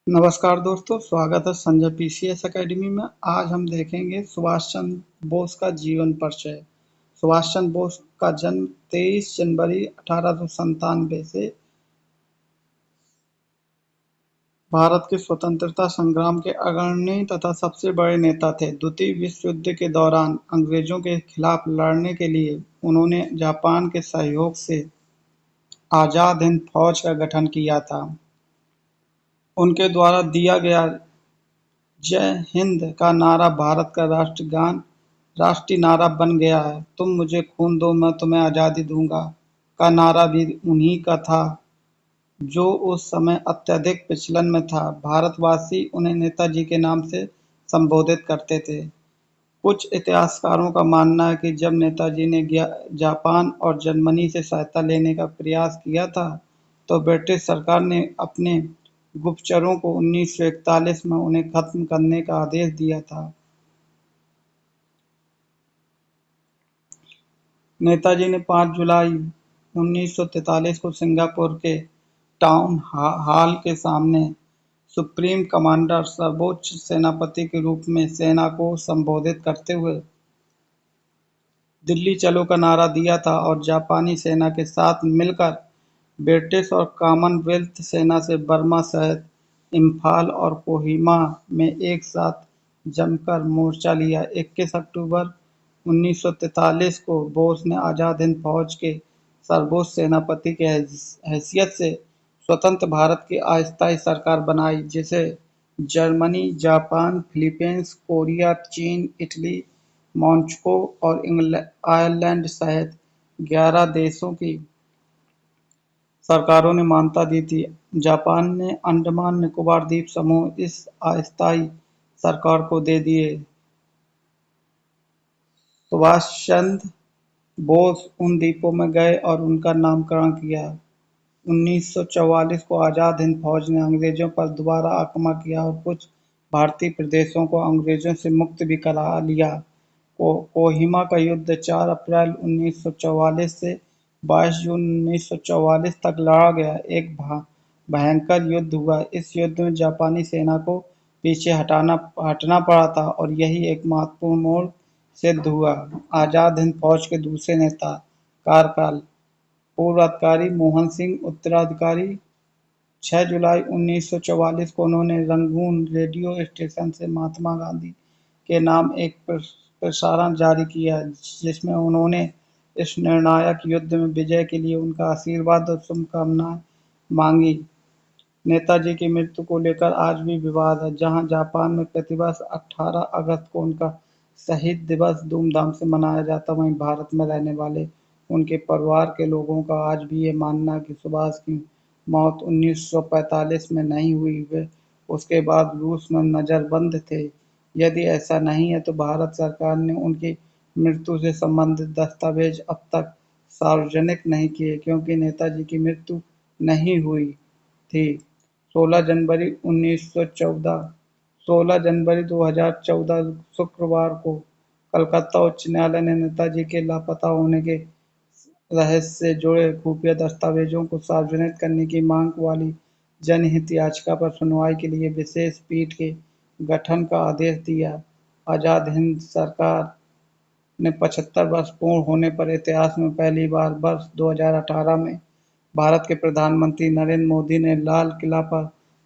नमस्कार दोस्तों, स्वागत है संजय पीसीएस एकेडमी में। आज हम देखेंगे सुभाष चंद्र बोस का जीवन परिचय। सुभाष चंद्र बोस का जन्म 23 जनवरी 1897 से भारत के स्वतंत्रता संग्राम के अग्रणी तथा सबसे बड़े नेता थे। द्वितीय विश्व युद्ध के दौरान अंग्रेजों के खिलाफ लड़ने के लिए उन्होंने जापान के सहयोग से आजाद हिंद फौज का गठन किया था। उनके द्वारा दिया गया जय हिंद का नारा भारत का राष्ट्रगान राष्ट्रीय नारा बन गया है। तुम मुझे खून दो, मैं तुम्हें आज़ादी दूंगा का नारा भी उन्हीं का था, जो उस समय अत्यधिक प्रचलन में था। भारतवासी उन्हें नेताजी के नाम से संबोधित करते थे। कुछ इतिहासकारों का मानना है कि जब नेताजी ने जापान और जर्मनी से सहायता लेने का प्रयास किया था, तो ब्रिटिश सरकार ने अपने गुप्तचरों को 1941 में उन्हें खत्म करने का आदेश दिया था। नेताजी ने 5 जुलाई 1943 को सिंगापुर के टाउन हॉल के सामने सुप्रीम कमांडर, सर्वोच्च सेनापति के रूप में सेना को संबोधित करते हुए दिल्ली चलो का नारा दिया था और जापानी सेना के साथ मिलकर ब्रिटिश और कॉमनवेल्थ सेना से बर्मा सहित इम्फाल और कोहिमा में एक साथ जमकर मोर्चा लिया। 21 अक्टूबर 1943 को बोस ने आजाद हिंद फौज के सर्वोच्च सेनापति की हैसियत से स्वतंत्र भारत की अस्थायी सरकार बनाई, जिसे जर्मनी, जापान, फिलीपींस, कोरिया, चीन, इटली, मॉन्टेको और आयरलैंड सहित 11 देशों की सरकारों ने मान्यता दी थी। जापान ने अंडमान निकोबार द्वीप समूह इस अस्थायी सरकार को दे दिए। सुभाष चंद्र बोस उन द्वीपों में गए और उनका नामकरण किया। 1944 को आजाद हिंद फौज ने अंग्रेजों पर दोबारा आक्रमण किया और कुछ भारतीय प्रदेशों को अंग्रेजों से मुक्त भी करा लिया। कोहिमा का युद्ध 4 अप्रैल 1944 से 22 जून 1944 तक लड़ा गया एक भयंकर युद्ध हुआ। इस युद्ध में जापानी सेना को पीछे हटना पड़ा था और यही एक महत्वपूर्ण मोड़ सिद्ध हुआ। आजाद हिंद फौज के दूसरे नेता कार्यकाल पूर्व अधिकारी मोहन सिंह उत्तराधिकारी। 6 जुलाई 1944 को उन्होंने रंगून रेडियो स्टेशन से महात्मा गांधी के नाम एक प्रसारण जारी किया, जिसमें उन्होंने इस निर्णायक युद्ध में विजय के लिए उनका आशीर्वाद और शुभकामनाएं मांगी। नेताजी की मृत्यु को लेकर आज भी विवाद है। जहां जापान में प्रतिवर्ष 18 अगस्त को उनका शहीद दिवस धूमधाम से मनाया जाता, वहीं भारत में रहने वाले उनके परिवार के लोगों का आज भी ये मानना है कि सुभाष की मौत 1945 में नहीं हुई, वे उसके बाद रूस में नज़रबंद थे। यदि ऐसा नहीं है तो भारत सरकार ने उनकी मृत्यु से संबंधित दस्तावेज अब तक सार्वजनिक नहीं किए, क्योंकि नेताजी की मृत्यु नहीं हुई थी। 16 जनवरी 1914 16 जनवरी 2014 शुक्रवार को कलकत्ता उच्च न्यायालय ने नेताजी के लापता होने के रहस्य से जुड़े खुफिया दस्तावेजों को सार्वजनिक करने की मांग वाली जनहित याचिका पर सुनवाई के लिए विशेष पीठ के गठन का आदेश दिया। आजाद हिंद सरकार ने 75 वर्ष पूर्ण होने पर इतिहास में पहली बार वर्ष 2018 में भारत के प्रधानमंत्री नरेंद्र मोदी ने लाल किला पर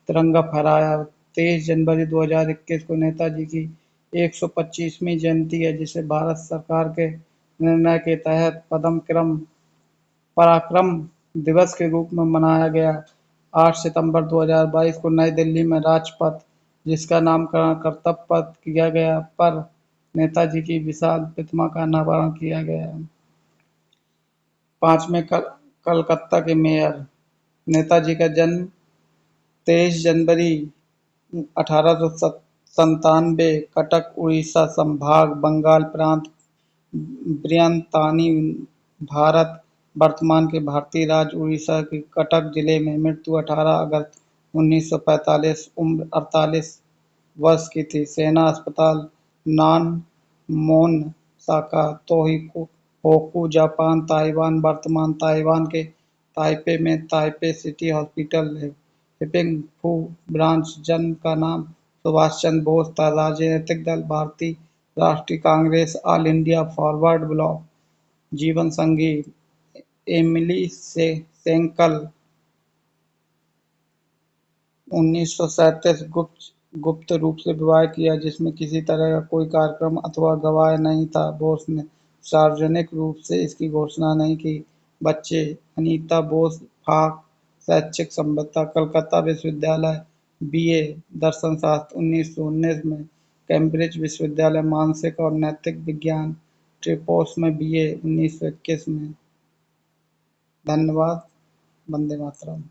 तिरंगा फहराया। 23 जनवरी 2021 को नेताजी की 125वीं जयंती है, जिसे भारत सरकार के निर्णय के तहत पराक्रम दिवस के रूप में मनाया गया। 8 सितंबर 2022 को नई दिल्ली में राजपथ, जिसका नामकरण कर्तव्य पथ किया गया, पर नेताजी की विशाल प्रतिमा का अनावरण किया गया। पांचवें कलकत्ता के मेयर। नेताजी का जन्म 23 जनवरी 1897 कटक, उड़ीसा संभाग, बंगाल प्रांत, बिरंतानी, भारत, वर्तमान के भारतीय राज्य उड़ीसा के कटक जिले में। मृत्यु 18 अगस्त 1945, उम्र 48 वर्ष की थी। सेना अस्पताल नान मोन साका, होकू, जापान, ताइवान, वर्तमान ताइवान के ताइपे में ताइपे सिटी हॉस्पिटल है। हिपिंग फू ब्रांच जन्म का नाम सुभाष चंद्र बोस था। राजनीतिक दल भारतीय राष्ट्रीय Congress, all India forward block. जीवन संगी एमिली से सेंकल 1937 गुप्त रूप से विवाह किया जिसमें किसी तरह का कोई कार्यक्रम अथवा गवाह नहीं था। बोस ने सार्वजनिक रूप से इसकी घोषणा नहीं की। बच्चे अनीता बोस फाक शैक्षिक संबद्धता कलकत्ता विश्वविद्यालय बीए दर्शन शास्त्र 1919 में, कैम्ब्रिज विश्वविद्यालय मानसिक और नैतिक विज्ञान ट्रिपोस में बीए 1921 में। धन्यवाद। वंदे मातरम।